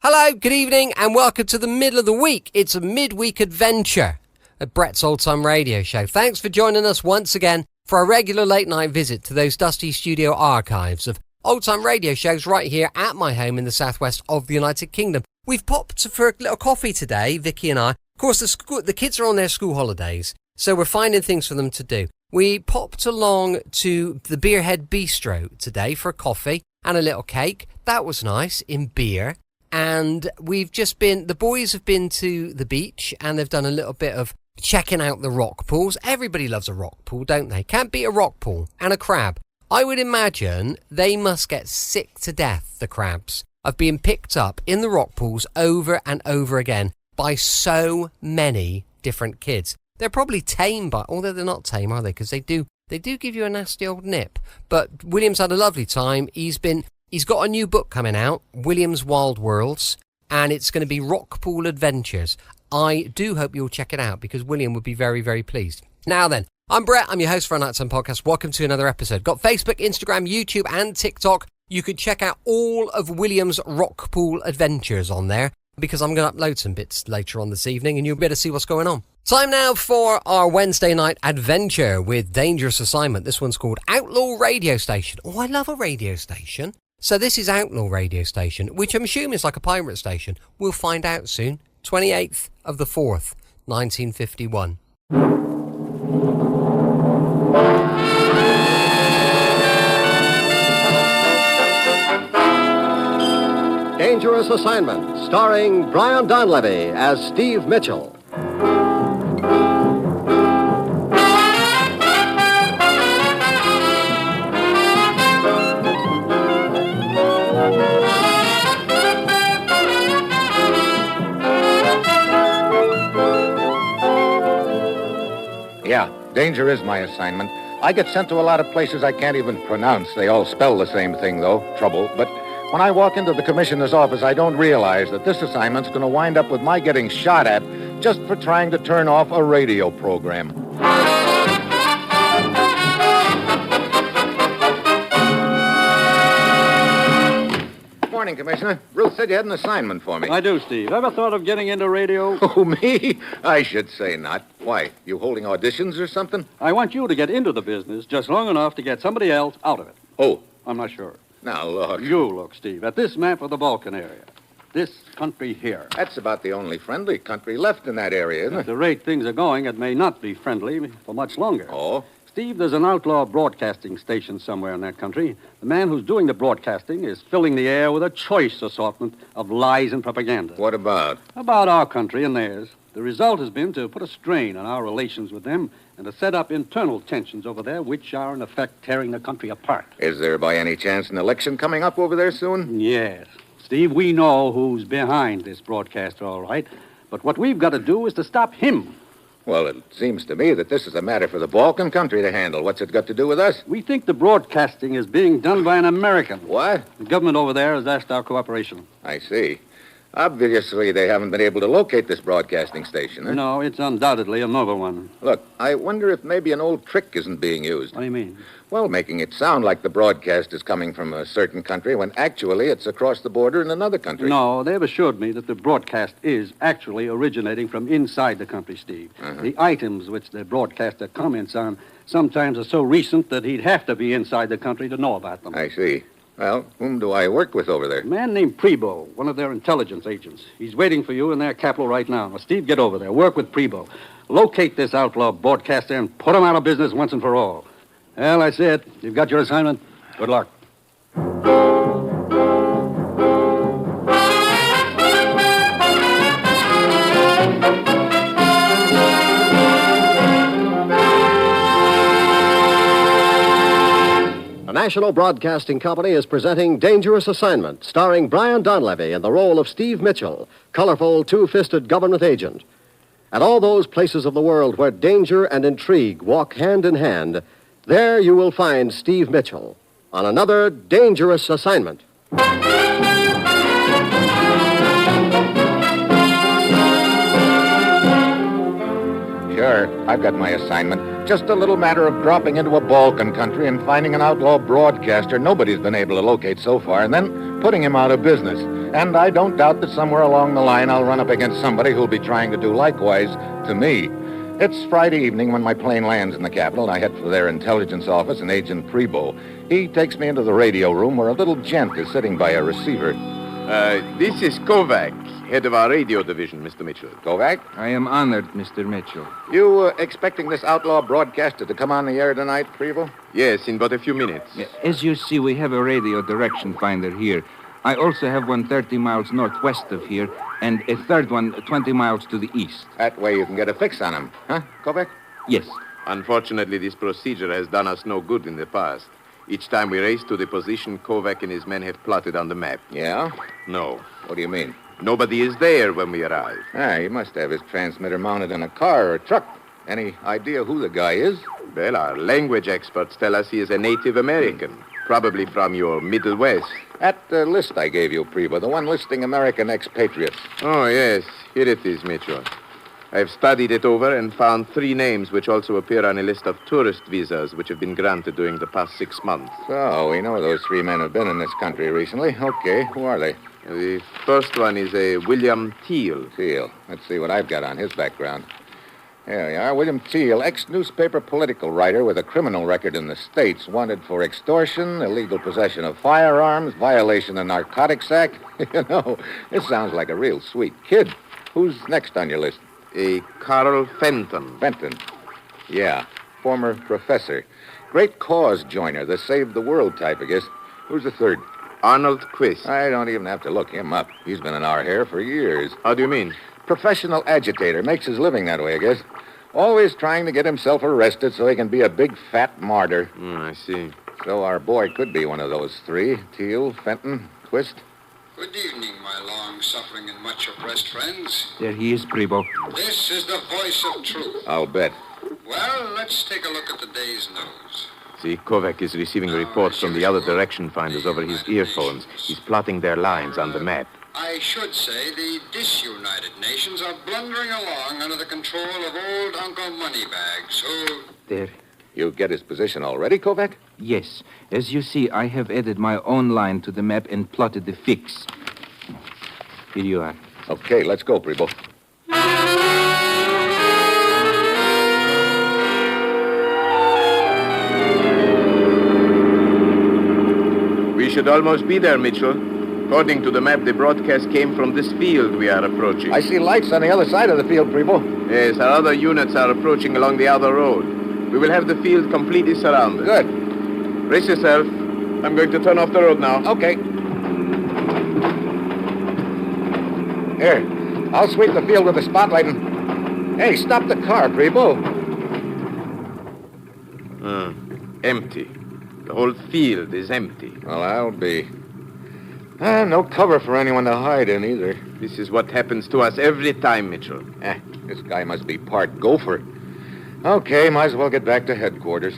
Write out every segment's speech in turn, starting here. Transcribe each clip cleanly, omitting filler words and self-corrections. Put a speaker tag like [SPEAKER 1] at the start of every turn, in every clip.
[SPEAKER 1] Hello, good evening, and welcome to the middle of the week. It's a midweek adventure at Brett's Old Time Radio Show. Thanks for joining us once again for a regular late-night visit to those dusty studio archives of old-time radio shows right here at my home in the southwest of the United Kingdom. We've popped for a little coffee today, Vicky and I. Of course, the kids are on their school holidays, so we're finding things for them to do. We popped along to the Beerhead Bistro today for a coffee and a little cake. That was nice, in beer. And the boys have been to the beach and they've done a little bit of checking out the rock pools. Everybody loves a rock pool, don't they? Can't beat a rock pool and a crab. I would imagine they must get sick to death, the crabs, of being picked up in the rock pools over and over again by so many different kids. They're probably tame, although they're not tame, are they? Because they do give you a nasty old nip. But William's had a lovely time. He's got a new book coming out, William's Wild Worlds, and it's going to be Rock Pool Adventures. I do hope you'll check it out because William would be very, very pleased. Now then, I'm Brett. I'm your host for a Nighttime Podcast. Welcome to another episode. Got Facebook, Instagram, YouTube, and TikTok. You could check out all of William's Rock Pool Adventures on there because I'm going to upload some bits later on this evening and you'll be able to see what's going on. Time now for our Wednesday night adventure with Dangerous Assignment. This one's called Outlaw Radio Station. Oh, I love a radio station. So this is Outlaw Radio Station, which I'm assuming is like a pirate station. We'll find out soon. 28th of the 4th, 1951.
[SPEAKER 2] Dangerous Assignment, starring Brian Donlevy as Steve Mitchell.
[SPEAKER 3] Yeah, danger is my assignment. I get sent to a lot of places I can't even pronounce. They all spell the same thing, though, trouble. But when I walk into the commissioner's office, I don't realize that this assignment's going to wind up with my getting shot at just for trying to turn off a radio program. Morning, Commissioner. Ruth said you had an assignment for me.
[SPEAKER 4] I do, Steve. Ever thought of getting into radio?
[SPEAKER 3] Oh, me? I should say not. Why, you holding auditions or something?
[SPEAKER 4] I want you to get into the business just long enough to get somebody else out of it.
[SPEAKER 3] Oh.
[SPEAKER 4] I'm not sure.
[SPEAKER 3] Now, look.
[SPEAKER 4] You look, Steve, at this map of the Balkan area. This country here.
[SPEAKER 3] That's about the only friendly country left in that area, isn't
[SPEAKER 4] At
[SPEAKER 3] it?
[SPEAKER 4] the rate things are going, it may not be friendly for much longer.
[SPEAKER 3] Oh?
[SPEAKER 4] Steve, there's an outlaw broadcasting station somewhere in that country. The man who's doing the broadcasting is filling the air with a choice assortment of lies and propaganda.
[SPEAKER 3] What about?
[SPEAKER 4] About our country and theirs. The result has been to put a strain on our relations with them and to set up internal tensions over there, which are, in effect, tearing the country apart.
[SPEAKER 3] Is there, by any chance, an election coming up over there soon?
[SPEAKER 4] Yes. Steve, we know who's behind this broadcaster, all right. But what we've got to do is to stop him.
[SPEAKER 3] Well, it seems to me that this is a matter for the Balkan country to handle. What's it got to do with us?
[SPEAKER 4] We think the broadcasting is being done by an American.
[SPEAKER 3] What?
[SPEAKER 4] The government over there has asked our cooperation.
[SPEAKER 3] I see. Obviously, they haven't been able to locate this broadcasting station, huh?
[SPEAKER 4] No, it's undoubtedly a novel one.
[SPEAKER 3] Look, I wonder if maybe an old trick isn't being used.
[SPEAKER 4] What do you mean?
[SPEAKER 3] Well, making it sound like the broadcast is coming from a certain country when actually it's across the border in another country.
[SPEAKER 4] No, they've assured me that the broadcast is actually originating from inside the country, Steve.
[SPEAKER 3] Uh-huh.
[SPEAKER 4] The items which the broadcaster comments on sometimes are so recent that he'd have to be inside the country to know about them.
[SPEAKER 3] I see. Well, whom do I work with over there?
[SPEAKER 4] A man named Prebo, one of their intelligence agents. He's waiting for you in their capital right now. Now, Steve, get over there. Work with Prebo. Locate this outlaw broadcaster and put him out of business once and for all. Well, that's it. You've got your assignment. Good luck.
[SPEAKER 2] The National Broadcasting Company is presenting Dangerous Assignment, starring Brian Donlevy in the role of Steve Mitchell, colorful, two-fisted government agent. At all those places of the world where danger and intrigue walk hand in hand, there you will find Steve Mitchell on another Dangerous Assignment.
[SPEAKER 3] Sure. I've got my assignment. Just a little matter of dropping into a Balkan country and finding an outlaw broadcaster nobody's been able to locate so far, and then putting him out of business. And I don't doubt that somewhere along the line I'll run up against somebody who'll be trying to do likewise to me. It's Friday evening when my plane lands in the capital, and I head for their intelligence office and Agent Prebo. He takes me into the radio room where a little gent is sitting by a receiver.
[SPEAKER 5] This is Kovac, head of our radio division, Mr. Mitchell.
[SPEAKER 3] Kovac?
[SPEAKER 6] I am honored, Mr. Mitchell.
[SPEAKER 3] You expecting this outlaw broadcaster to come on the air tonight, Prebo?
[SPEAKER 5] Yes, in but a few minutes.
[SPEAKER 6] As you see, we have a radio direction finder here. I also have one 30 miles northwest of here, and a third one 20 miles to the east.
[SPEAKER 3] That way you can get a fix on him, huh, Kovac?
[SPEAKER 6] Yes.
[SPEAKER 5] Unfortunately, this procedure has done us no good in the past. Each time we race to the position Kovac and his men have plotted on the map.
[SPEAKER 3] Yeah?
[SPEAKER 5] No.
[SPEAKER 3] What do you mean?
[SPEAKER 5] Nobody is there when we arrive.
[SPEAKER 3] He must have his transmitter mounted in a car or a truck. Any idea who the guy is?
[SPEAKER 5] Well, our language experts tell us he is a Native American, probably from your Middle West.
[SPEAKER 3] That list I gave you, Prebo, the one listing American expatriates.
[SPEAKER 5] Oh, yes. Here it is, Mitchell. I've studied it over and found 3 names which also appear on a list of tourist visas which have been granted during the past 6 months.
[SPEAKER 3] So, we know those 3 men have been in this country recently. Okay, who are they?
[SPEAKER 5] The first one is a William Teal.
[SPEAKER 3] Teal. Let's see what I've got on his background. Here we are. William Teal, ex-newspaper political writer with a criminal record in the States, wanted for extortion, illegal possession of firearms, violation of Narcotics Act. You know, this sounds like a real sweet kid. Who's next on your list?
[SPEAKER 5] A Carl Fenton.
[SPEAKER 3] Fenton. Yeah, former professor. Great cause joiner, the save the world type, I guess. Who's the third?
[SPEAKER 5] Arnold Quist.
[SPEAKER 3] I don't even have to look him up. He's been in our hair for years.
[SPEAKER 5] How do you mean?
[SPEAKER 3] Professional agitator. Makes his living that way, I guess. Always trying to get himself arrested so he can be a big, fat martyr.
[SPEAKER 5] I see.
[SPEAKER 3] So our boy could be one of those 3. Teal, Fenton, Quist.
[SPEAKER 7] Good evening, my long-suffering and much-oppressed friends.
[SPEAKER 6] There he is, Prebo.
[SPEAKER 7] This is the voice of truth.
[SPEAKER 3] I'll bet.
[SPEAKER 7] Well, let's take a look at the day's news.
[SPEAKER 5] See, Kovac is receiving reports from the other direction finders over his earphones. He's plotting their lines on the map.
[SPEAKER 7] I should say the disunited nations are blundering along under the control of old Uncle Moneybags, who...
[SPEAKER 6] There.
[SPEAKER 3] You get his position already, Kovac?
[SPEAKER 6] Yes. As you see, I have added my own line to the map and plotted the fix. Here you are.
[SPEAKER 3] Okay, let's go, Prebo.
[SPEAKER 5] We should almost be there, Mitchell. According to the map, the broadcast came from this field we are approaching.
[SPEAKER 3] I see lights on the other side of the field, Prebo.
[SPEAKER 5] Yes, our other units are approaching along the other road. We will have the field completely surrounded.
[SPEAKER 3] Good.
[SPEAKER 5] Brace yourself. I'm going to turn off the road now.
[SPEAKER 3] Okay. Here, I'll sweep the field with the spotlight and... Hey, stop the car, Prebo.
[SPEAKER 5] Empty. The whole field is empty.
[SPEAKER 3] Well, I'll be... no cover for anyone to hide in, either.
[SPEAKER 5] This is what happens to us every time, Mitchell.
[SPEAKER 3] This guy must be part gopher. Okay, might as well get back to headquarters.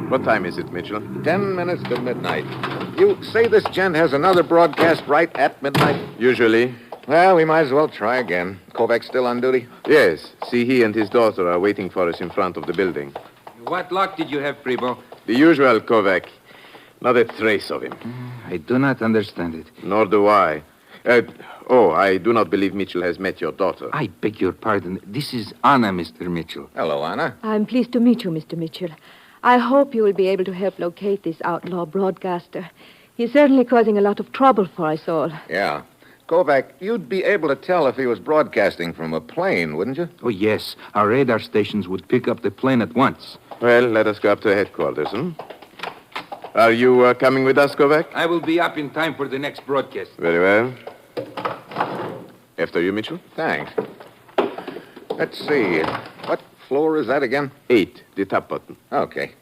[SPEAKER 5] What time is it, Mitchell?
[SPEAKER 3] 10 minutes to midnight. You say this gent has another broadcast right at midnight?
[SPEAKER 5] Usually.
[SPEAKER 3] Well, we might as well try again. Kovac still on duty?
[SPEAKER 5] Yes. See, he and his daughter are waiting for us in front of the building.
[SPEAKER 6] What luck did you have, Prebo?
[SPEAKER 5] The usual, Kovac. Not a trace of him.
[SPEAKER 6] I do not understand it.
[SPEAKER 5] Nor do I. I do not believe Mitchell has met your daughter.
[SPEAKER 6] I beg your pardon. This is Anna, Mr. Mitchell.
[SPEAKER 3] Hello, Anna.
[SPEAKER 8] I'm pleased to meet you, Mr. Mitchell. I hope you will be able to help locate this outlaw broadcaster. He's certainly causing a lot of trouble for us all.
[SPEAKER 3] Yeah. Kovac, you'd be able to tell if he was broadcasting from a plane, wouldn't you?
[SPEAKER 6] Oh, yes. Our radar stations would pick up the plane at once.
[SPEAKER 5] Well, let us go up to headquarters, Are you coming with us, Kovac?
[SPEAKER 6] I will be up in time for the next broadcast.
[SPEAKER 5] Very well. After you, Mitchell.
[SPEAKER 3] Thanks. Let's see. What floor is that again?
[SPEAKER 5] 8, the top button.
[SPEAKER 3] Okay.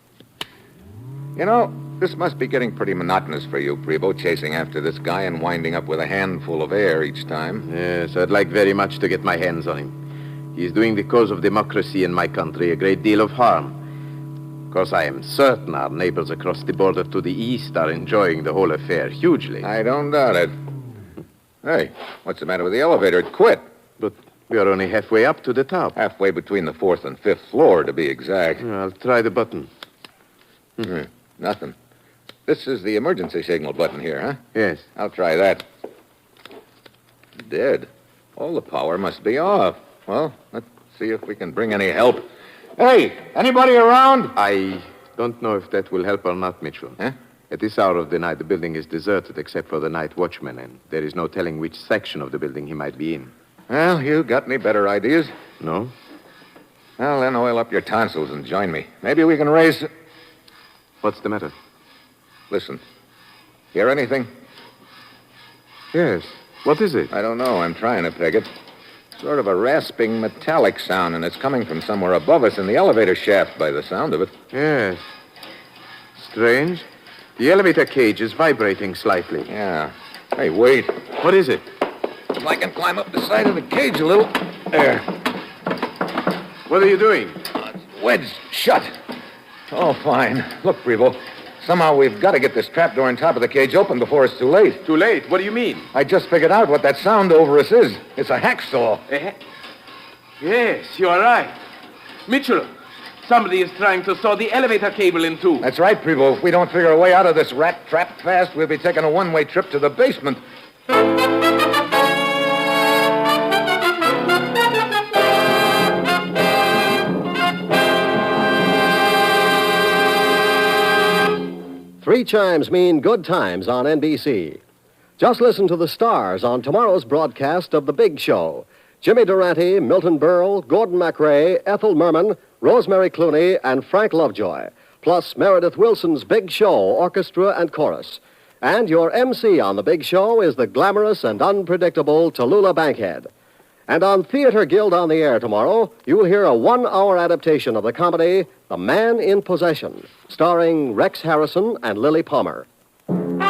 [SPEAKER 3] You know, this must be getting pretty monotonous for you, Prebo, chasing after this guy and winding up with a handful of air each time.
[SPEAKER 5] Yes, I'd like very much to get my hands on him. He's doing the cause of democracy in my country a great deal of harm. course, I am certain our neighbors across the border to the east are enjoying the whole affair hugely.
[SPEAKER 3] I don't doubt it. Hey, what's the matter with the elevator? It quit.
[SPEAKER 5] But we are only halfway up to the top.
[SPEAKER 3] Halfway between the 4th and 5th floor, to be exact.
[SPEAKER 5] I'll try the button.
[SPEAKER 3] Nothing. This is the emergency signal button here, huh?
[SPEAKER 5] Yes.
[SPEAKER 3] I'll try that. Dead. All the power must be off. Well, let's see if we can bring any help. Hey, anybody around?
[SPEAKER 5] I don't know if that will help or not, Mitchell.
[SPEAKER 3] Huh?
[SPEAKER 5] At this hour of the night, the building is deserted except for the night watchman, and there is no telling which section of the building he might be in.
[SPEAKER 3] Well, you got any better ideas?
[SPEAKER 5] No?
[SPEAKER 3] Well, then oil up your tonsils and join me. Maybe we can raise...
[SPEAKER 5] What's the matter?
[SPEAKER 3] Listen. Hear anything?
[SPEAKER 5] Yes. What is it?
[SPEAKER 3] I don't know. I'm trying to peg it. Sort of a rasping metallic sound, and it's coming from somewhere above us in the elevator shaft by the sound of it.
[SPEAKER 5] Yes. Strange. The elevator cage is vibrating slightly.
[SPEAKER 3] Yeah. Hey, wait.
[SPEAKER 5] What is it?
[SPEAKER 3] If I can climb up the side of the cage a little. There.
[SPEAKER 5] What are you doing?
[SPEAKER 3] It's wedged shut. Oh, fine. Look, Preble. Somehow we've got to get this trapdoor on top of the cage open before it's too late.
[SPEAKER 5] Too late? What do you mean?
[SPEAKER 3] I just figured out what that sound over us is. It's a hacksaw.
[SPEAKER 9] Yes, you are right. Mitchell, somebody is trying to saw the elevator cable in two.
[SPEAKER 3] That's right, Preble. If we don't figure a way out of this rat trap fast, we'll be taking a one-way trip to the basement.
[SPEAKER 2] Three chimes mean good times on NBC. Just listen to the stars on tomorrow's broadcast of The Big Show. Jimmy Durante, Milton Berle, Gordon MacRae, Ethel Merman, Rosemary Clooney, and Frank Lovejoy. Plus Meredith Wilson's Big Show, orchestra and chorus. And your MC on The Big Show is the glamorous and unpredictable Tallulah Bankhead. And on Theater Guild on the Air tomorrow, you'll hear a one-hour adaptation of the comedy The Man in Possession, starring Rex Harrison and Lily Palmer. And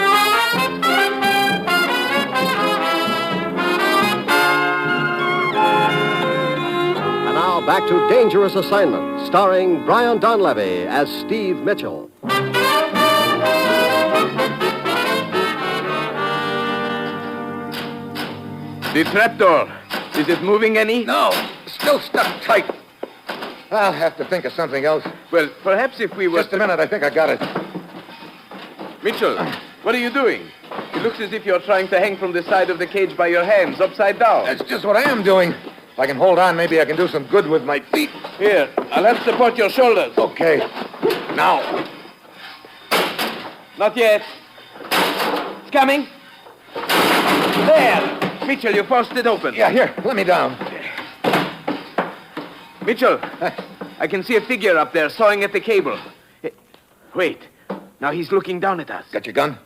[SPEAKER 2] now back to Dangerous Assignment, starring Brian Donlevy as Steve Mitchell.
[SPEAKER 9] The trapdoor. Is it moving any?
[SPEAKER 3] No, still stuck tight. I'll have to think of something else.
[SPEAKER 9] Well, perhaps if we were...
[SPEAKER 3] Just a minute, I think I got it.
[SPEAKER 9] Mitchell, what are you doing? It looks as if you're trying to hang from the side of the cage by your hands, upside down.
[SPEAKER 3] That's just what I am doing. If I can hold on, maybe I can do some good with my feet.
[SPEAKER 9] Here, I'll help support your shoulders.
[SPEAKER 3] Okay. Now.
[SPEAKER 9] Not yet. It's coming. There. Mitchell, you forced it open.
[SPEAKER 3] Yeah, here, let me down.
[SPEAKER 9] Mitchell, I can see a figure up there sawing at the cable. Wait. Now he's looking down at us.
[SPEAKER 3] Got your gun?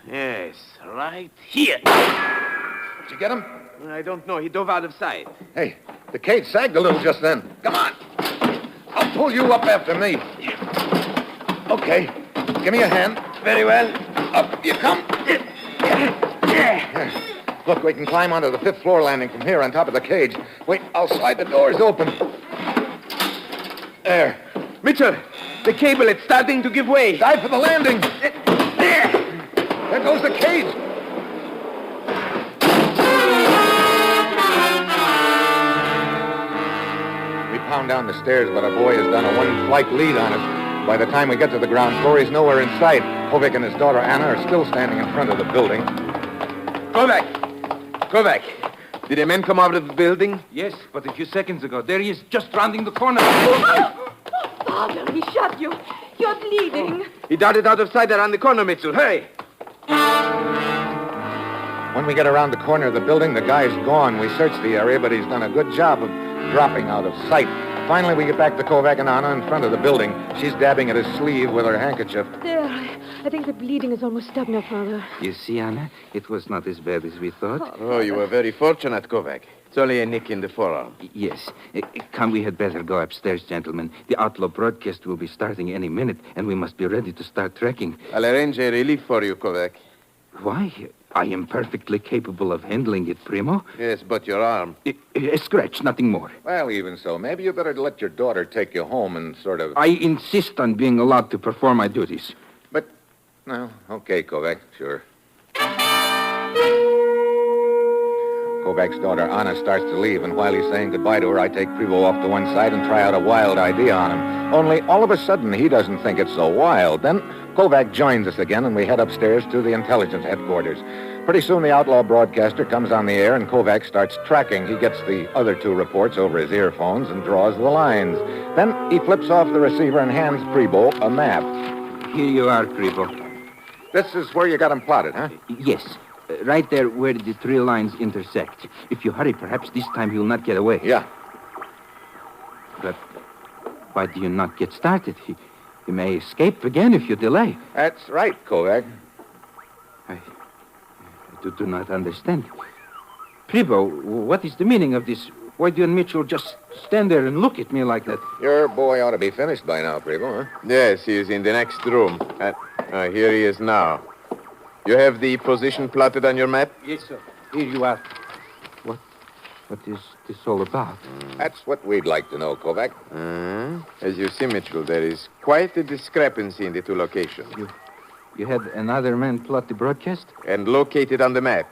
[SPEAKER 9] Yes, right here.
[SPEAKER 3] Did you get him?
[SPEAKER 9] I don't know. He dove out of sight.
[SPEAKER 3] Hey, the cage sagged a little just then. Come on. I'll pull you up after me. Okay. Give me a hand.
[SPEAKER 9] Very well.
[SPEAKER 3] Up you come. Here. Look, we can climb onto the 5th floor landing from here on top of the cage. Wait, I'll slide the doors open. There.
[SPEAKER 9] Mitchell, the cable, it's starting to give way.
[SPEAKER 3] Dive for the landing. There goes the cage. We pound down the stairs, but our boy has done a one-flight lead on us. By the time we get to the ground floor, he's nowhere in sight. Kovac and his daughter Anna are still standing in front of the building.
[SPEAKER 9] Kovac, did the men come out of the building?
[SPEAKER 6] Yes, but a few seconds ago. There he is, just rounding the corner.
[SPEAKER 8] Father, he shot you. You're bleeding.
[SPEAKER 9] He darted out of sight around the corner, Mitchell. Hurry.
[SPEAKER 3] When we get around the corner of the building, the guy's gone. We search the area, but he's done a good job of dropping out of sight. Finally, we get back to Kovac and Anna in front of the building. She's dabbing at his sleeve with her handkerchief.
[SPEAKER 8] There, I think the bleeding is almost stopped now, Father.
[SPEAKER 6] You see, Anna, it was not as bad as we thought.
[SPEAKER 5] Oh, you were very fortunate, Kovac. It's only a nick in the forearm.
[SPEAKER 6] Yes. Come, we had better go upstairs, gentlemen. The Outlaw broadcast will be starting any minute, and we must be ready to start trekking.
[SPEAKER 5] I'll arrange a relief for you, Kovac.
[SPEAKER 6] Why? I am perfectly capable of handling it, Primo.
[SPEAKER 3] Yes, but your arm.
[SPEAKER 6] A scratch, nothing more.
[SPEAKER 3] Well, even so, maybe you better let your daughter take you home and sort of...
[SPEAKER 6] I insist on being allowed to perform my duties.
[SPEAKER 3] But, no, okay, Kovac, sure. Kovac's daughter, Anna, starts to leave, and while he's saying goodbye to her, I take Prevo off to one side and try out a wild idea on him. Only, all of a sudden, he doesn't think it's so wild. Then Kovac joins us again, and we head upstairs to the intelligence headquarters. Pretty soon, the outlaw broadcaster comes on the air, and Kovac starts tracking. He gets the other two reports over his earphones and draws the lines. Then he flips off the receiver and hands Prevo a map.
[SPEAKER 6] Here you are, Prevo.
[SPEAKER 3] This is where you got him plotted, huh?
[SPEAKER 6] Yes. Right there where the three lines intersect. If you hurry, perhaps this time he'll not get away.
[SPEAKER 3] Yeah.
[SPEAKER 6] But why do you not get started? He may escape again if you delay.
[SPEAKER 3] That's right, Kovac.
[SPEAKER 6] I do not understand. Prevo, what is the meaning of this? Why do you and Mitchell just stand there and look at me like that?
[SPEAKER 3] Your boy ought to be finished by now, Prevo, huh?
[SPEAKER 5] Yes, he is in the next room. Here he is now. You have the position plotted on your map?
[SPEAKER 6] Yes, sir. Here you are. What is this all about?
[SPEAKER 3] That's what we'd like to know, Kovac.
[SPEAKER 5] As you see, Mitchell, there is quite a discrepancy in the two locations.
[SPEAKER 6] You had another man plot the broadcast?
[SPEAKER 5] And located on the map.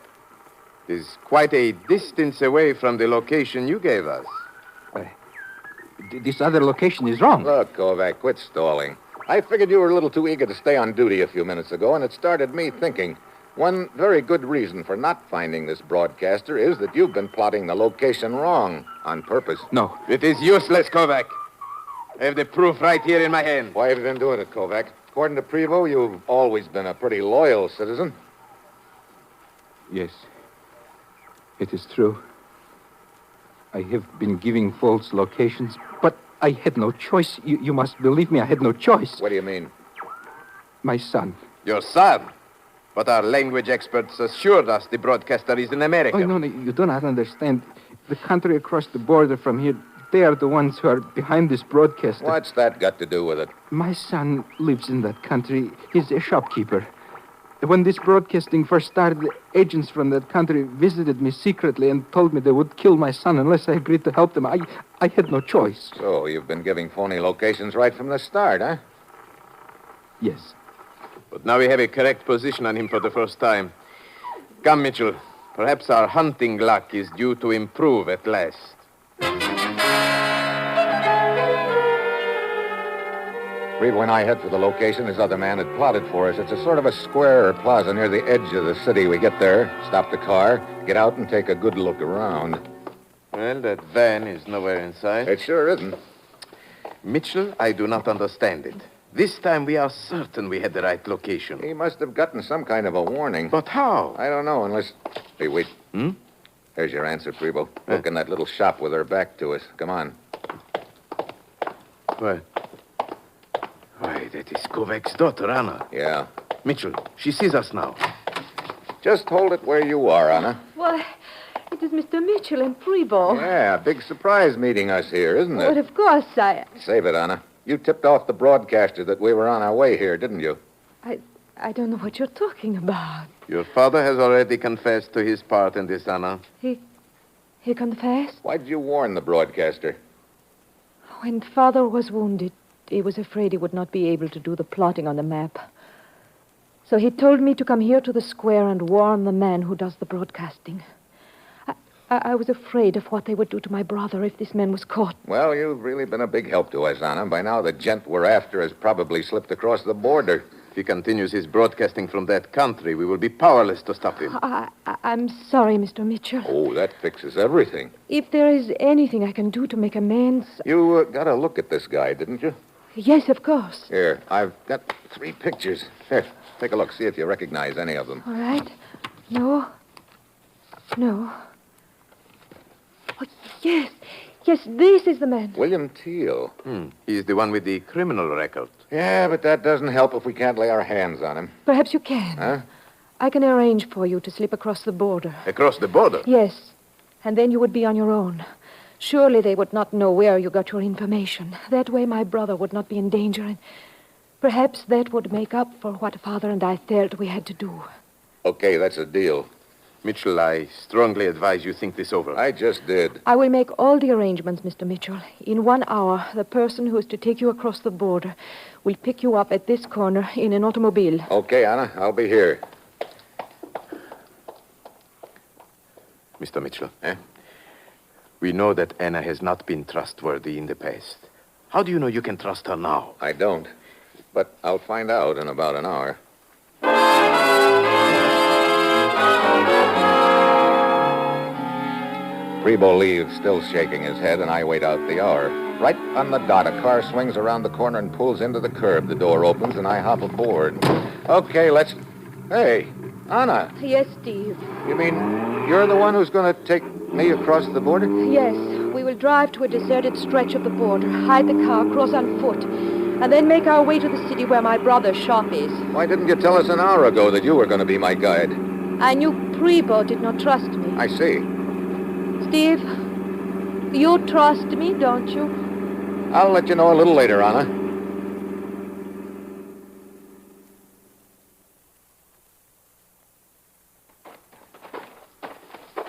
[SPEAKER 5] It is quite a distance away from the location you gave us.
[SPEAKER 6] This other location is wrong.
[SPEAKER 3] Look, Kovac, quit stalling. I figured you were a little too eager to stay on duty a few minutes ago, and it started me thinking. One very good reason for not finding this broadcaster is that you've been plotting the location wrong on purpose.
[SPEAKER 6] No.
[SPEAKER 5] It is useless, Kovac. I have the proof right here in my hand.
[SPEAKER 3] Why have you been doing it, Kovac? According to Prevo, you've always been a pretty loyal citizen.
[SPEAKER 6] Yes. It is true. I have been giving false locations, but I had no choice. You must believe me, I had no choice.
[SPEAKER 3] What do you mean?
[SPEAKER 6] My son.
[SPEAKER 5] Your son? But our language experts assured us the broadcaster is in America.
[SPEAKER 6] Oh, no, you do not understand. The country across the border from here, they are the ones who are behind this broadcaster.
[SPEAKER 3] What's that got to do with it?
[SPEAKER 6] My son lives in that country. He's a shopkeeper. When this broadcasting first started, agents from that country visited me secretly and told me they would kill my son unless I agreed to help them. I had no choice.
[SPEAKER 3] So you've been giving phony locations right from the start, huh?
[SPEAKER 6] Yes.
[SPEAKER 5] But now we have a correct position on him for the first time. Come, Mitchell. Perhaps our hunting luck is due to improve at last.
[SPEAKER 3] Prevo and I head for the location his other man had plotted for us. It's a sort of a square or plaza near the edge of the city. We get there, stop the car, get out and take a good look around.
[SPEAKER 5] Well, that van is nowhere in sight.
[SPEAKER 3] It sure isn't.
[SPEAKER 5] Mitchell, I do not understand it. This time we are certain we had the right location.
[SPEAKER 3] He must have gotten some kind of a warning.
[SPEAKER 5] But how?
[SPEAKER 3] I don't know, unless... Hey, wait. There's your answer, Prevo. Look in that little shop with her back to us. Come on.
[SPEAKER 5] Why, that is Kovac's daughter, Anna.
[SPEAKER 3] Yeah.
[SPEAKER 5] Mitchell, she sees us now.
[SPEAKER 3] Just hold it where you are, Anna.
[SPEAKER 8] Why, it is Mr. Mitchell and Prevo.
[SPEAKER 3] Yeah, big surprise meeting us here, isn't it?
[SPEAKER 8] But of course
[SPEAKER 3] Save it, Anna. You tipped off the broadcaster that we were on our way here, didn't you?
[SPEAKER 8] I don't know what you're talking about.
[SPEAKER 5] Your father has already confessed to his part in this, Anna.
[SPEAKER 8] He confessed?
[SPEAKER 3] Why'd you warn the broadcaster?
[SPEAKER 8] When Father was wounded, he was afraid he would not be able to do the plotting on the map. So he told me to come here to the square and warn the man who does the broadcasting. I was afraid of what they would do to my brother if this man was caught.
[SPEAKER 3] Well, you've really been a big help to us, Anna. By now, the gent we're after has probably slipped across the border.
[SPEAKER 5] If he continues his broadcasting from that country, we will be powerless to stop him.
[SPEAKER 8] I'm sorry, Mr. Mitchell.
[SPEAKER 3] Oh, that fixes everything.
[SPEAKER 8] If there is anything I can do to make amends...
[SPEAKER 3] You got a look at this guy, didn't you?
[SPEAKER 8] Yes, of course.
[SPEAKER 3] Here, I've got 3 pictures. Here, take a look. See if you recognize any of them.
[SPEAKER 8] All right. No. Oh, yes. Yes, this is the man.
[SPEAKER 3] William Teal.
[SPEAKER 5] He's the one with the criminal record.
[SPEAKER 3] Yeah, but that doesn't help if we can't lay our hands on him.
[SPEAKER 8] Perhaps you can.
[SPEAKER 3] Huh?
[SPEAKER 8] I can arrange for you to slip across the border.
[SPEAKER 5] Across the border?
[SPEAKER 8] Yes. And then you would be on your own. Surely they would not know where you got your information. That way my brother would not be in danger, and perhaps that would make up for what Father and I felt we had to do.
[SPEAKER 3] Okay, that's a deal.
[SPEAKER 9] Mitchell, I strongly advise you think this over.
[SPEAKER 3] I just did.
[SPEAKER 8] I will make all the arrangements, Mr. Mitchell. In 1 hour, the person who is to take you across the border will pick you up at this corner in an automobile.
[SPEAKER 3] Okay, Anna, I'll be here.
[SPEAKER 9] Mr. Mitchell.
[SPEAKER 3] Eh?
[SPEAKER 9] We know that Anna has not been trustworthy in the past. How do you know you can trust her now?
[SPEAKER 3] I don't. But I'll find out in about an hour. Prebo leaves, still shaking his head, and I wait out the hour. Right on the dot, a car swings around the corner and pulls into the curb. The door opens, and I hop aboard. Okay, let's... Hey, Anna.
[SPEAKER 8] Yes, Steve.
[SPEAKER 3] You mean you're the one who's going to take me across the border?
[SPEAKER 8] Yes, we will drive to a deserted stretch of the border, hide the car, cross on foot, and then make our way to the city where my brother's shop is.
[SPEAKER 3] Why didn't you tell us an hour ago that you were going to be my guide?
[SPEAKER 8] I knew Prebo did not trust me.
[SPEAKER 3] I see.
[SPEAKER 8] Steve, you trust me, don't you?
[SPEAKER 3] I'll let you know a little later, Anna.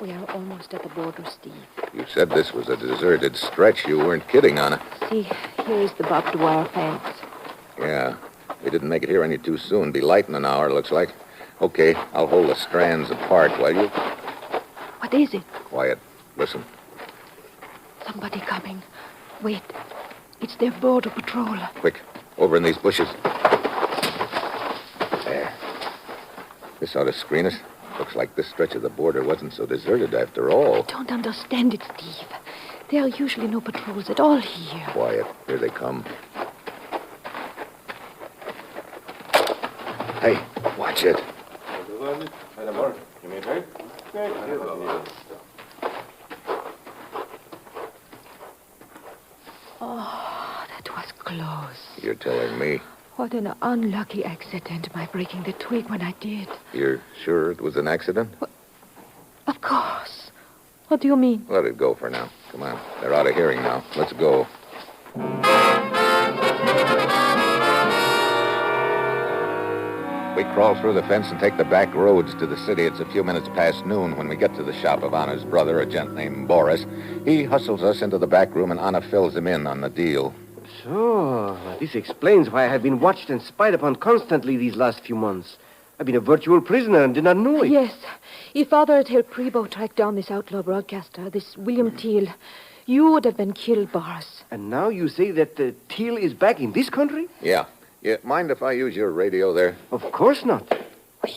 [SPEAKER 8] We are almost at the border, Steve.
[SPEAKER 3] You said this was a deserted stretch. You weren't kidding, Anna.
[SPEAKER 8] See, here is the barbed wire fence.
[SPEAKER 3] Yeah. We didn't make it here any too soon. Be light in an hour, looks like. Okay, I'll hold the strands apart while you...
[SPEAKER 8] What is it?
[SPEAKER 3] Quiet. Listen.
[SPEAKER 8] Somebody coming. Wait. It's their border patrol.
[SPEAKER 3] Quick. Over in these bushes. There. This ought to screen us. Looks like this stretch of the border wasn't so deserted after all.
[SPEAKER 8] I don't understand it, Steve. There are usually no patrols at all here.
[SPEAKER 3] Quiet. Here they come. Hey, watch it.
[SPEAKER 8] Oh, that was close.
[SPEAKER 3] You're telling me.
[SPEAKER 8] What an unlucky accident, my breaking the twig when I did.
[SPEAKER 3] You're sure it was an accident?
[SPEAKER 8] Of course. What do you mean?
[SPEAKER 3] Let it go for now. Come on. They're out of hearing now. Let's go. We crawl through the fence and take the back roads to the city. It's a few minutes past noon when we get to the shop of Anna's brother, a gent named Boris. He hustles us into the back room, and Anna fills him in on the deal.
[SPEAKER 10] So, this explains why I have been watched and spied upon constantly these last few months. I've been a virtual prisoner and did not know it.
[SPEAKER 8] Yes. If Father had helped Prebo track down this outlaw broadcaster, this William Teal, you would have been killed, Boris.
[SPEAKER 10] And now you say that Teal is back in this country?
[SPEAKER 3] Yeah. Mind if I use your radio there?
[SPEAKER 10] Of course not.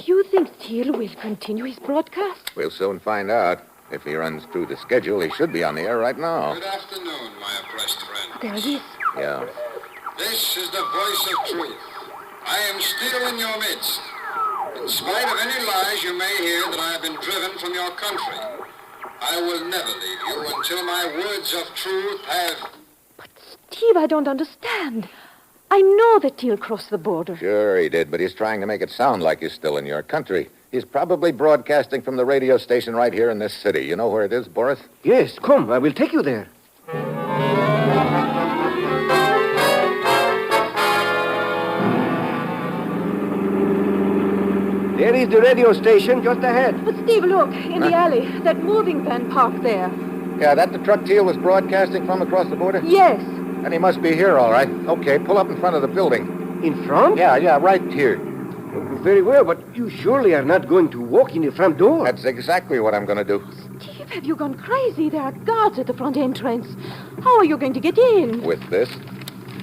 [SPEAKER 8] You think Teal will continue his broadcast?
[SPEAKER 3] We'll soon find out. If he runs through the schedule, he should be on the air right now.
[SPEAKER 7] Good afternoon, my oppressed friend.
[SPEAKER 8] There he is.
[SPEAKER 3] Yeah.
[SPEAKER 7] This is the voice of truth. I am still in your midst. In spite of any lies you may hear that I have been driven from your country, I will never leave you until my words of truth have...
[SPEAKER 8] But, Steve, I don't understand. I know that Teal crossed the border.
[SPEAKER 3] Sure he did, but he's trying to make it sound like he's still in your country. He's probably broadcasting from the radio station right here in this city. You know where it is, Boris?
[SPEAKER 10] Yes, come, I will take you there. There is the radio station just ahead.
[SPEAKER 8] But, Steve, look, in the alley, that moving van parked there.
[SPEAKER 3] Yeah, that the truck Teal was broadcasting from across the border?
[SPEAKER 8] Yes.
[SPEAKER 3] And he must be here, all right. Okay, pull up in front of the building.
[SPEAKER 10] In front?
[SPEAKER 3] Yeah, right here.
[SPEAKER 10] Very well, but you surely are not going to walk in the front door.
[SPEAKER 3] That's exactly what I'm going to do.
[SPEAKER 8] Steve, have you gone crazy? There are guards at the front entrance. How are you going to get in?
[SPEAKER 3] With this?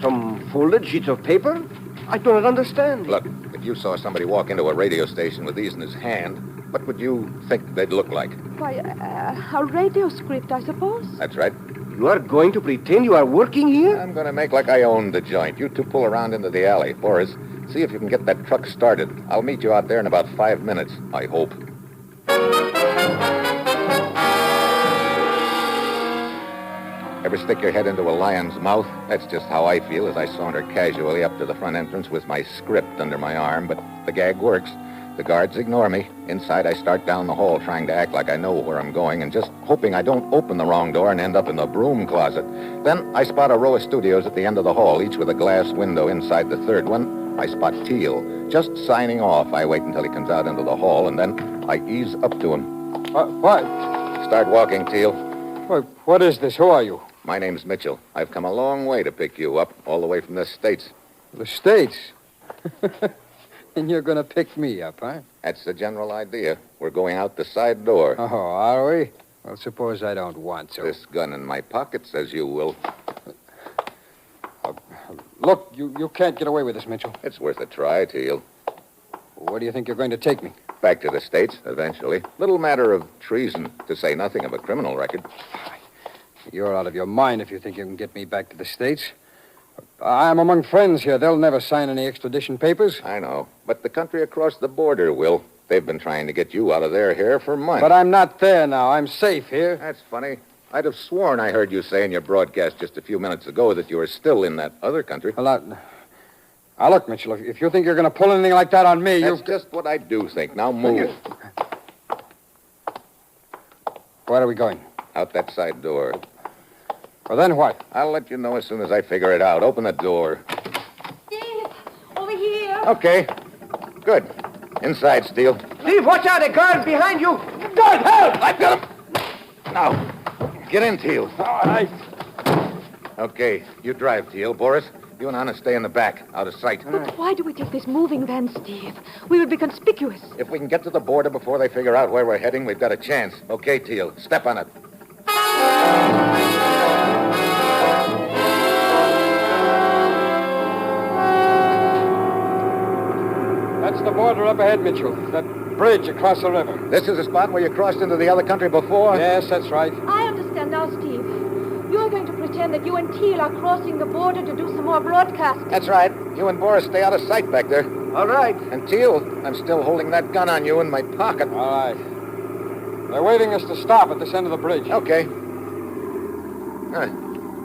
[SPEAKER 10] Some folded sheets of paper? I do not understand.
[SPEAKER 3] Look, if you saw somebody walk into a radio station with these in his hand, what would you think they'd look like?
[SPEAKER 8] Why, a radio script, I suppose.
[SPEAKER 3] That's right.
[SPEAKER 10] You are going to pretend you are working here?
[SPEAKER 3] I'm going to make like I own the joint. You two pull around into the alley. Boris, see if you can get that truck started. I'll meet you out there in about 5 minutes, I hope. Ever stick your head into a lion's mouth? That's just how I feel as I saunter casually up to the front entrance with my script under my arm, but the gag works. The guards ignore me. Inside, I start down the hall trying to act like I know where I'm going and just hoping I don't open the wrong door and end up in the broom closet. Then I spot a row of studios at the end of the hall, each with a glass window inside the third one, I spot Teal just signing off. I wait until he comes out into the hall, and then I ease up to him.
[SPEAKER 4] What?
[SPEAKER 3] Start walking, Teal.
[SPEAKER 4] What is this? Who are you?
[SPEAKER 3] My name's Mitchell. I've come a long way to pick you up, all the way from the States.
[SPEAKER 4] The States? And you're going to pick me up, huh?
[SPEAKER 3] That's the general idea. We're going out the side door.
[SPEAKER 4] Oh, are we? Well, suppose I don't want to.
[SPEAKER 3] This gun in my pocket says you will.
[SPEAKER 4] Look, you can't get away with this, Mitchell.
[SPEAKER 3] It's worth a try, Teal.
[SPEAKER 4] Where do you think you're going to take me?
[SPEAKER 3] Back to the States, eventually. Little matter of treason, to say nothing of a criminal record.
[SPEAKER 4] You're out of your mind if you think you can get me back to the States. I'm among friends here. They'll never sign any extradition papers.
[SPEAKER 3] I know, but the country across the border will. They've been trying to get you out of their hair for months.
[SPEAKER 4] But I'm not there now. I'm safe here.
[SPEAKER 3] That's funny. I'd have sworn I heard you say in your broadcast just a few minutes ago that you were still in that other country.
[SPEAKER 4] Now, look, Mitchell, if you think you're going to pull anything like that on me,
[SPEAKER 3] That's just what I do think. Now move.
[SPEAKER 4] Where are we going?
[SPEAKER 3] Out that side door.
[SPEAKER 4] Well, then what?
[SPEAKER 3] I'll let you know as soon as I figure it out. Open the door.
[SPEAKER 8] Steve, over here.
[SPEAKER 3] Okay. Good. Inside, Steele.
[SPEAKER 10] Steve, watch out. A guard behind you.
[SPEAKER 3] Guard, help! I've got him. Now, get in, Teal.
[SPEAKER 4] All right.
[SPEAKER 3] Okay, you drive, Teal. Boris, you and Anna stay in the back, out of sight.
[SPEAKER 8] But why do we take this moving van, Steve? We would be conspicuous.
[SPEAKER 3] If we can get to the border before they figure out where we're heading, we've got a chance. Okay, Teal, step on it.
[SPEAKER 4] That's the border up ahead, Mitchell. That bridge across the river.
[SPEAKER 3] This is the spot where you crossed into the other country before?
[SPEAKER 4] Yes, that's right.
[SPEAKER 8] I understand now, Steve. You're going to pretend that you and Teal are crossing the border to do some more broadcasting.
[SPEAKER 3] That's right. You and Boris stay out of sight back there.
[SPEAKER 10] All right.
[SPEAKER 3] And Teal, I'm still holding that gun on you in my pocket.
[SPEAKER 4] All right. They're waiting us to stop at this end of the bridge.
[SPEAKER 3] Okay.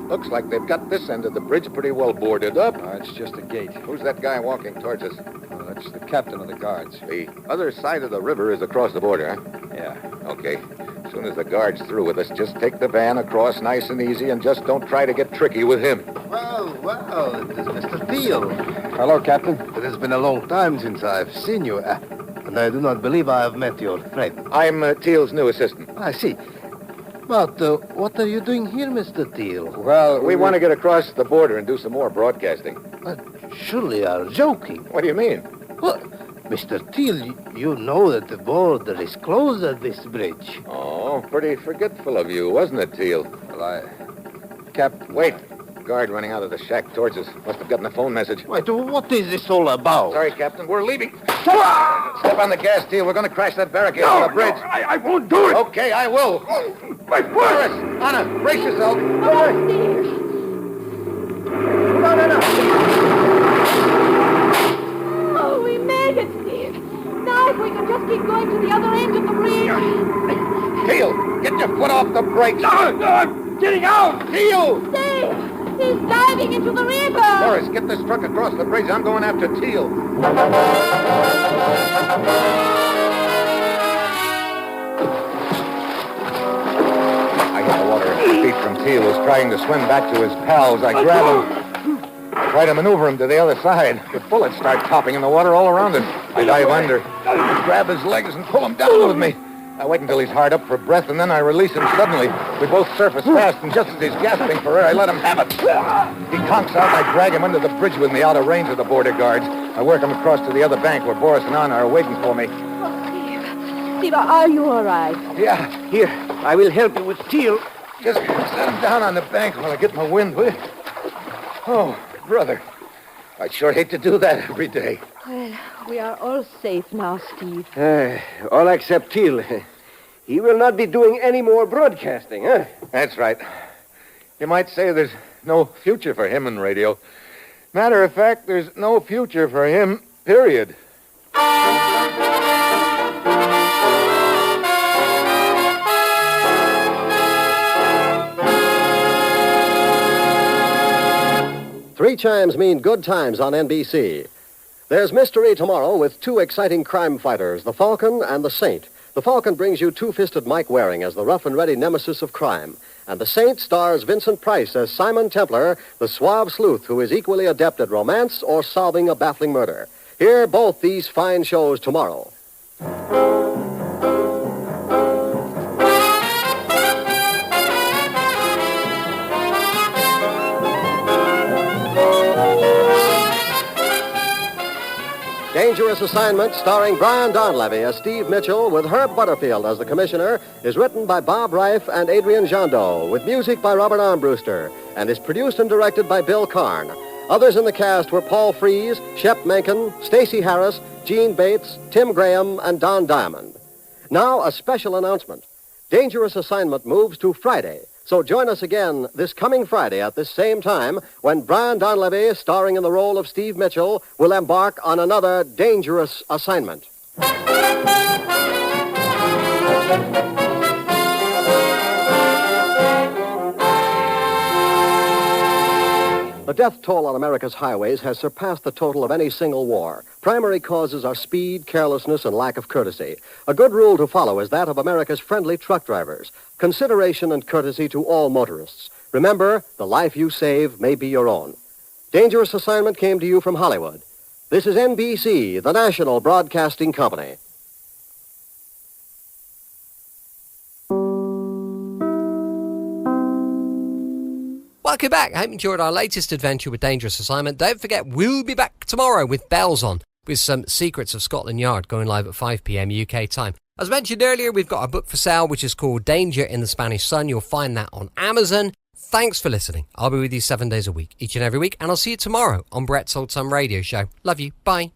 [SPEAKER 3] Looks like they've got this end of the bridge pretty well boarded up.
[SPEAKER 4] No, it's just a gate.
[SPEAKER 3] Who's that guy walking towards us?
[SPEAKER 4] Oh, that's the captain of the guards.
[SPEAKER 3] The other side of the river is across the border, huh?
[SPEAKER 4] Yeah.
[SPEAKER 3] Okay. As soon as the guard's through with us, just take the van across nice and easy and just don't try to get tricky with him.
[SPEAKER 11] Well, it is Mr. Teal.
[SPEAKER 4] Hello, Captain.
[SPEAKER 11] It has been a long time since I've seen you, and I do not believe I have met your friend.
[SPEAKER 3] I'm Teal's new assistant.
[SPEAKER 11] I see. But what are you doing here, Mr. Teal?
[SPEAKER 3] Well, we want to get across the border and do some more broadcasting.
[SPEAKER 11] Surely you are joking.
[SPEAKER 3] What do you mean?
[SPEAKER 11] Well, Mr. Teal, you know that the border is closed at this bridge.
[SPEAKER 3] Oh, pretty forgetful of you, wasn't it, Teal?
[SPEAKER 4] Well,
[SPEAKER 3] Wait. Guard running out of the shack towards us. Must have gotten a phone message.
[SPEAKER 11] Wait, what is this all about?
[SPEAKER 3] Sorry, Captain. We're leaving. Step on the gas, Teal. We're going to crash that barricade on the bridge.
[SPEAKER 11] No, I won't do it.
[SPEAKER 3] Okay, I will.
[SPEAKER 11] My
[SPEAKER 3] Boris! Anna, brace yourself.
[SPEAKER 8] Oh, Steve. Oh, we made it, Steve. Now if we can just keep going to the other end of the bridge.
[SPEAKER 3] Teal, get your foot off the brakes.
[SPEAKER 11] No, I'm getting out.
[SPEAKER 3] Teal!
[SPEAKER 8] Steve, he's diving into the river.
[SPEAKER 3] Boris, get this truck across the bridge. I'm going after Teal. I hit the water at 8 feet from Teal, who's trying to swim back to his pals. I grab him. Try to maneuver him to the other side. The bullets start popping in the water all around us. I dive under. I grab his legs and pull him down with me. I wait until he's hard up for breath, and then I release him suddenly. We both surface fast, and just as he's gasping for air, I let him have it. He conks out, and I drag him under the bridge with me out of range of the border guards. I work him across to the other bank where Boris and Anna are waiting for me.
[SPEAKER 8] Oh, Steve. Steve, are you all right?
[SPEAKER 3] Yeah,
[SPEAKER 10] Here, I will help you with Teal.
[SPEAKER 3] just set him down on the bank while I get my wind, will you? Oh, brother. I'd sure hate to do that every day.
[SPEAKER 8] Well, we are all safe now, Steve.
[SPEAKER 10] All except Teal. He will not be doing any more broadcasting, huh?
[SPEAKER 3] That's right. You might say there's no future for him in radio. Matter of fact, there's no future for him, period.
[SPEAKER 2] 3 chimes mean good times on NBC. There's mystery tomorrow with 2 exciting crime fighters, the Falcon and the Saint. The Falcon brings you two-fisted Mike Waring as the rough-and-ready nemesis of crime. And The Saint stars Vincent Price as Simon Templar, the suave sleuth who is equally adept at romance or solving a baffling murder. Hear both these fine shows tomorrow. Dangerous Assignment, starring Brian Donlevy as Steve Mitchell with Herb Butterfield as the commissioner, is written by Bob Reif and Adrian Jandot, with music by Robert Armbruster, and is produced and directed by Bill Karn. Others in the cast were Paul Frees, Shep Menken, Stacey Harris, Gene Bates, Tim Graham, and Don Diamond. Now, a special announcement. Dangerous Assignment moves to Friday. So join us again this coming Friday at this same time when Brian Donlevy, starring in the role of Steve Mitchell, will embark on another dangerous assignment. The death toll on America's highways has surpassed the total of any single war. Primary causes are speed, carelessness, and lack of courtesy. A good rule to follow is that of America's friendly truck drivers. Consideration and courtesy to all motorists. Remember, the life you save may be your own. Dangerous Assignment came to you from Hollywood. This is NBC, the national broadcasting company.
[SPEAKER 1] Welcome back. I hope you enjoyed our latest adventure with Dangerous Assignment. Don't forget, we'll be back tomorrow with Bells On, with some Secrets of Scotland Yard going live at 5 p.m. UK time. As mentioned earlier, we've got a book for sale which is called Danger in the Spanish Sun. You'll find that on Amazon. Thanks for listening. I'll be with you 7 days a week, each and every week, and I'll see you tomorrow on Brett's Old Time Radio Show. Love you. Bye.